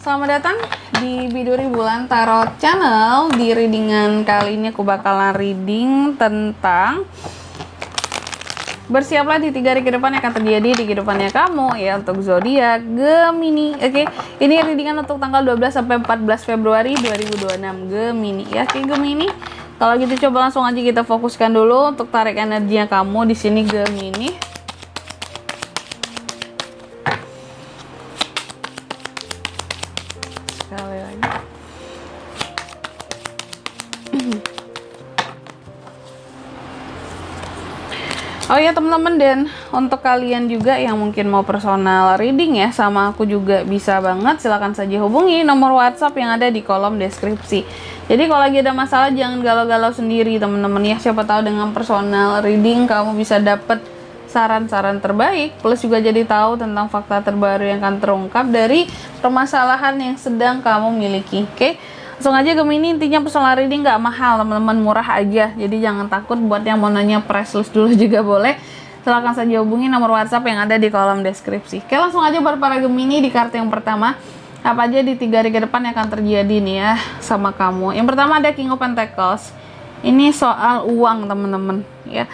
Selamat datang di Biduri Bulan Tarot Channel. Di readingan kali ini aku bakalan reading tentang bersiaplah di 3 hari ke depan yang akan terjadi di kehidupannya kamu ya, untuk zodiak Gemini. Oke, ini readingan untuk tanggal 12 sampai 14 Februari 2026 Gemini ya. Oke, Gemini. Kalau gitu coba langsung aja kita fokuskan dulu untuk tarik energinya kamu di sini Gemini. Sekali lagi. Oh ya teman-teman, dan untuk kalian juga yang mungkin mau personal reading ya sama aku juga bisa banget, silahkan saja hubungi nomor WhatsApp yang ada di kolom deskripsi. Jadi kalau lagi ada masalah jangan galau-galau sendiri teman-teman ya, siapa tahu dengan personal reading kamu bisa dapet saran-saran terbaik, plus juga jadi tahu tentang fakta terbaru yang akan terungkap dari permasalahan yang sedang kamu miliki. Oke, langsung aja Gemini. Intinya personal reading nggak mahal teman-teman, murah aja, jadi jangan takut. Buat yang mau nanya price list dulu juga boleh, silahkan saja hubungi nomor WhatsApp yang ada di kolom deskripsi. Oke, langsung aja buat para Gemini di kartu yang pertama, apa aja di 3 hari ke depan yang akan terjadi nih ya sama kamu. Yang pertama ada King of Pentacles. Ini soal uang teman-teman ya.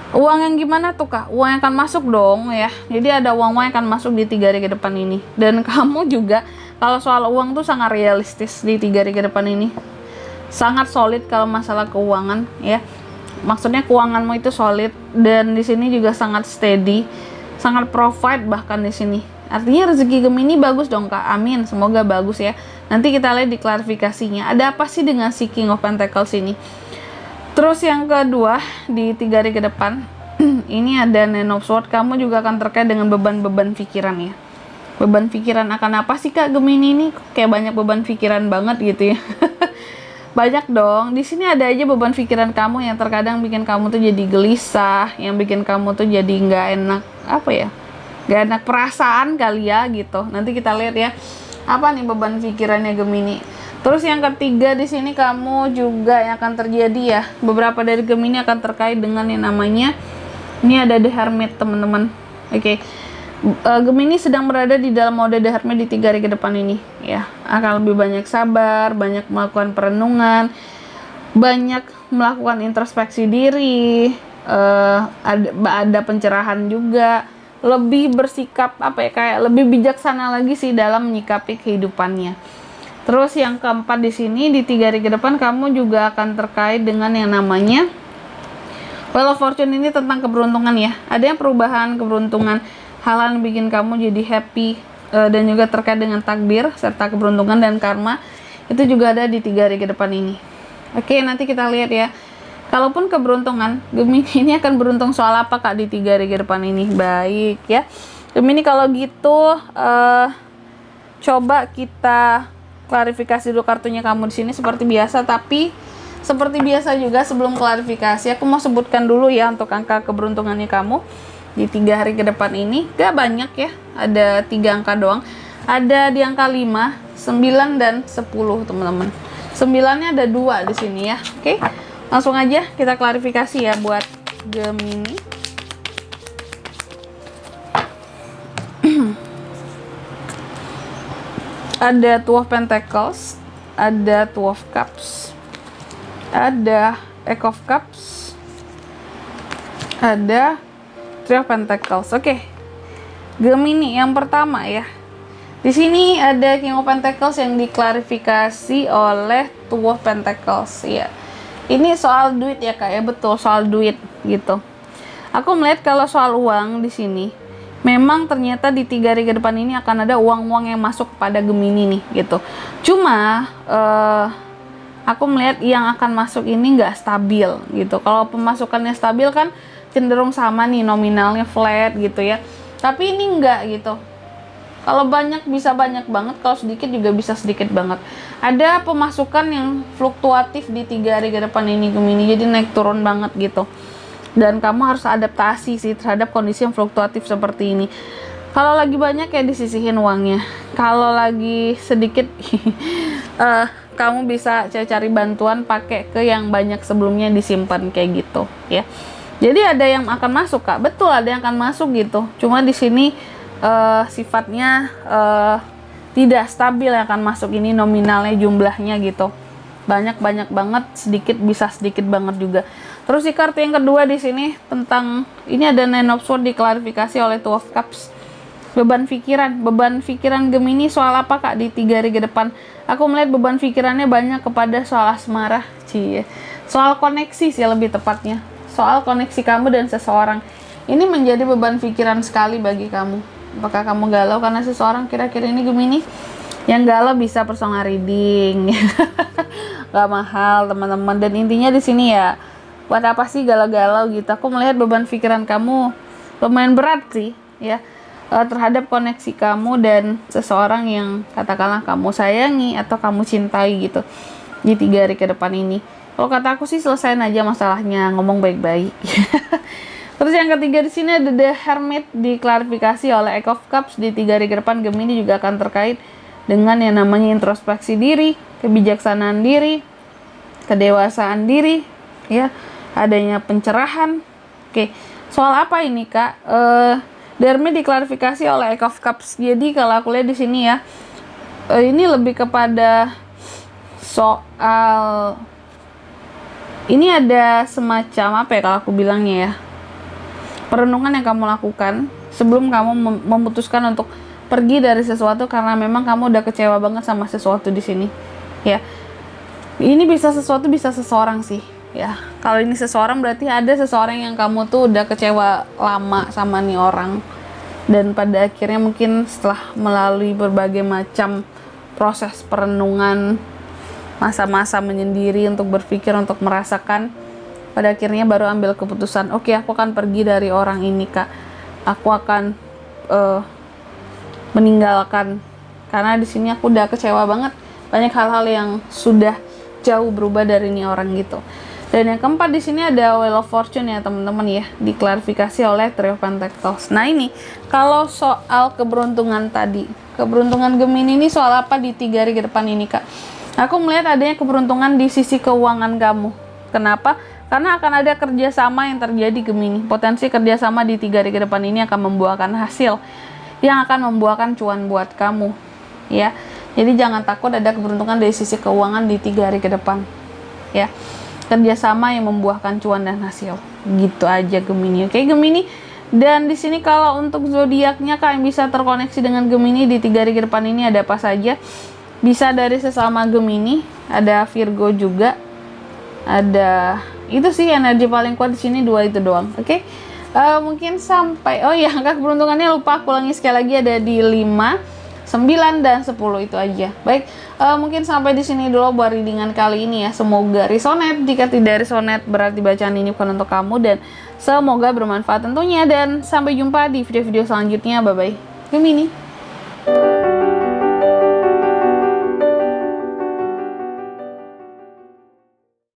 Uang yang gimana tuh kak? Uang yang akan masuk dong ya. Jadi ada uang-uang yang akan masuk di 3 hari ke depan ini. Dan kamu juga kalau soal uang tuh sangat realistis di 3 hari ke depan ini. Sangat solid kalau masalah keuangan ya. Maksudnya keuanganmu itu solid, dan di sini juga sangat steady, sangat provide bahkan di sini. Artinya rezeki Gemini bagus dong kak. Amin, semoga bagus ya. Nanti kita lihat di klarifikasinya. Ada apa sih dengan si King of Pentacles ini? Terus yang kedua di 3 hari ke depan ini ada Nine of Swords. Kamu juga akan terkait dengan beban-beban pikiran ya. Beban pikiran akan apa sih kak Gemini ini? Kayak banyak beban pikiran banget gitu ya. Banyak dong. Di sini ada aja beban pikiran kamu yang terkadang bikin kamu tuh jadi gelisah, yang bikin kamu tuh jadi nggak enak, apa ya? Nggak enak perasaan kali ya gitu. Nanti kita lihat ya. Apa nih beban pikirannya Gemini? Terus yang ketiga di sini kamu juga yang akan terjadi ya. Beberapa dari Gemini akan terkait dengan yang namanya, ini ada The Hermit teman-teman. Oke. Gemini sedang berada di dalam mode The Hermit di 3 hari ke depan ini ya. Akan lebih banyak sabar, banyak melakukan perenungan, banyak melakukan introspeksi diri, ada pencerahan juga, lebih bersikap apa ya, kayak lebih bijaksana lagi sih dalam menyikapi kehidupannya. Terus yang keempat di sini di 3 hari ke depan kamu juga akan terkait dengan yang namanya Wheel of Fortune. Ini tentang keberuntungan ya. Ada yang perubahan, keberuntungan, hal yang bikin kamu jadi happy, dan juga terkait dengan takdir serta keberuntungan dan karma. Itu juga ada di 3 hari ke depan ini. Oke, nanti kita lihat ya. Kalaupun keberuntungan, Gemini ini akan beruntung soal apa kak di 3 hari ke depan ini? Baik ya. Gemini kalau gitu coba kita klarifikasi dulu kartunya kamu di sini seperti biasa, tapi seperti biasa juga sebelum klarifikasi aku mau sebutkan dulu ya untuk angka keberuntungannya kamu di 3 hari ke depan ini. Gak banyak ya, ada 3 angka doang. Ada di angka 5, 9 dan 10 teman-teman. 9-nya ada 2 di sini ya. Oke, langsung aja kita klarifikasi ya buat Gemini. Ada Two of Pentacles, ada Two of Cups, ada Eight of Cups, ada Three of Pentacles. Oke, Gemini yang pertama ya. Di sini ada King of Pentacles yang diklarifikasi oleh Two of Pentacles ya. Ini soal duit ya kak ya, betul soal duit gitu. Aku melihat kalau soal uang di sini, memang ternyata di 3 hari ke depan ini akan ada uang-uang yang masuk pada Gemini nih gitu. Cuma aku melihat yang akan masuk ini nggak stabil gitu. Kalau pemasukannya stabil kan cenderung sama nih, nominalnya flat gitu ya. Tapi ini enggak gitu. Kalau banyak bisa banyak banget, kalau sedikit juga bisa sedikit banget. Ada pemasukan yang fluktuatif di 3 hari ke depan ini Gemini, jadi naik turun banget gitu. Dan kamu harus adaptasi sih terhadap kondisi yang fluktuatif seperti ini. Kalau lagi banyak ya disisihin uangnya. Kalau lagi sedikit kamu bisa cari bantuan pakai ke yang banyak sebelumnya disimpan kayak gitu ya. Jadi ada yang akan masuk kak, betul ada yang akan masuk gitu. Cuma di sini sifatnya tidak stabil yang akan masuk ini nominalnya, jumlahnya gitu. Banyak banget, sedikit bisa sedikit banget juga. Terus di kartu yang kedua di sini tentang ini ada Nine of Swords diklarifikasi oleh Two of Cups. Beban pikiran Gemini soal apa Kak di 3 hari ke depan? Aku melihat beban pikirannya banyak kepada soal asmara, soal koneksi sih lebih tepatnya. Soal koneksi kamu dan seseorang. Ini menjadi beban pikiran sekali bagi kamu. Apakah kamu galau karena seseorang kira-kira ini Gemini? Yang galau bisa personal reading. Gak mahal teman-teman, dan intinya di sini ya buat apa sih galau-galau gitu. Aku melihat beban pikiran kamu lumayan berat sih ya, terhadap koneksi kamu dan seseorang yang katakanlah kamu sayangi atau kamu cintai gitu di 3 hari ke depan ini. Kalau kata aku sih selesain aja masalahnya, ngomong baik-baik. Terus yang ketiga di sini ada The Hermit diklarifikasi oleh Eight of Cups. Di 3 hari ke depan Gemini juga akan terkait dengan yang namanya introspeksi diri, kebijaksanaan diri, kedewasaan diri, ya, adanya pencerahan. Oke, soal apa ini Kak? Dermi diklarifikasi oleh Eight of Cups. Jadi kalau aku lihat di sini ya, ini lebih kepada soal ini ada semacam apa ya kalau aku bilangnya ya, perenungan yang kamu lakukan sebelum kamu memutuskan untuk pergi dari sesuatu karena memang kamu udah kecewa banget sama sesuatu di sini. Ya, ini bisa sesuatu, bisa seseorang sih. Ya, kalau ini seseorang berarti ada seseorang yang kamu tuh udah kecewa lama sama nih orang. Dan pada akhirnya mungkin setelah melalui berbagai macam proses perenungan, masa-masa menyendiri untuk berpikir, untuk merasakan, pada akhirnya baru ambil keputusan, oke, aku akan pergi dari orang ini Kak. Aku akan meninggalkan, karena di sini aku udah kecewa banget, banyak hal-hal yang sudah jauh berubah dari ini orang gitu. Dan yang keempat di sini ada Wheel of Fortune ya teman-teman ya, diklarifikasi oleh Three of Pentacles. Nah ini kalau soal keberuntungan tadi, keberuntungan Gemini ini soal apa di 3 hari ke depan ini Kak? Aku melihat adanya keberuntungan di sisi keuangan kamu. Kenapa? Karena akan ada kerjasama yang terjadi Gemini. Potensi kerjasama di 3 hari ke depan ini akan membuahkan hasil yang akan membuahkan cuan buat kamu ya. Jadi jangan takut ada keberuntungan dari sisi keuangan di 3 hari ke depan ya. Kerjasama yang membuahkan cuan dan hasil. Gitu aja Gemini. Oke Gemini. Dan di sini kalau untuk zodiaknya Kak yang bisa terkoneksi dengan Gemini di 3 hari ke depan ini ada apa saja? Bisa dari sesama Gemini, ada Virgo juga. Ada itu sih energi paling kuat di sini, 2 itu doang. Oke. Mungkin sampai, oh ya, angka keberuntungannya lupa aku ulangi sekali lagi, ada di 5, 9 dan 10 itu aja. Baik, mungkin sampai di sini dulu buat readingan kali ini ya. Semoga resonate. Jika tidak resonate berarti bacaan ini bukan untuk kamu, dan semoga bermanfaat tentunya, dan sampai jumpa di video-video selanjutnya. Bye bye. Gemini.